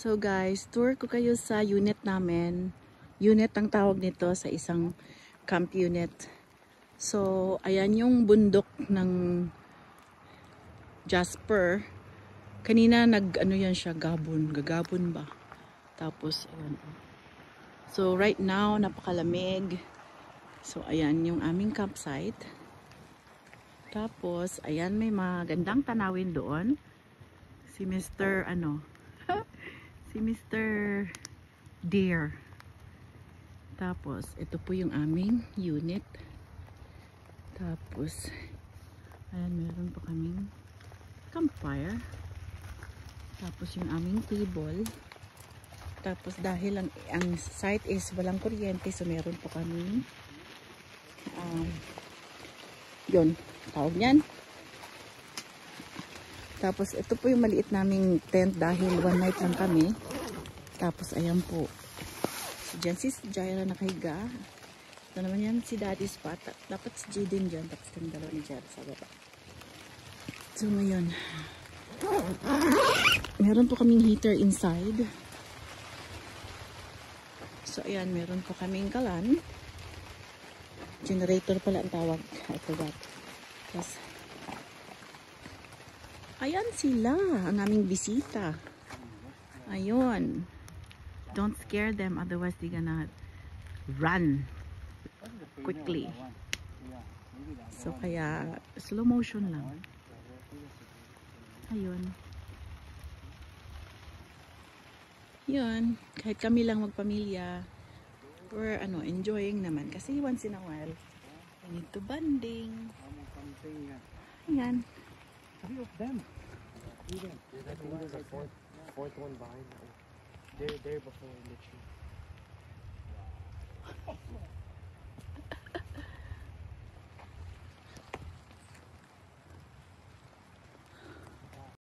So guys, tour ko kayo sa unit namin. Unit ang tawag nito sa isang camp unit. So, ayan yung bundok ng Jasper. Kanina ano yan siya, gagabon ba? Tapos, ayan. So, right now, napakalamig. So, ayan yung aming campsite. Tapos, ayan, may magandang tanawin doon. Si Mr. si Mr. Deer. Tapos, ito po yung aming unit. Tapos, ayan, meron pa kaming campfire. Tapos, yung aming table. Tapos, dahil ang site is walang kuryente, so meron pa kaming yun, tawag niyan. Tapos, ito po yung maliit naming tent dahil one night lang kami. Tapos, ayan po. So, dyan si Jaira nakahiga. Ito naman yan si Daddy's spot. Dapat si Jaden dyan. Tapos yung dalawa ni Jaira sa baba. So, ngayon. Meron po kaming heater inside. So, ayan. Meron po kaming kalan. Generator pala ang tawag. I forgot. Yes. Ayan sila. Ang aming bisita. Ayun. Don't scare them, otherwise they're gonna run quickly. So kaya slow motion lang. Ayun. Yun. Kahit kami lang magpamilya, we're enjoying naman. Kasi once in a while, we need to bonding. Ayan. Three of them. Fourth one behind. They're there before in the tree.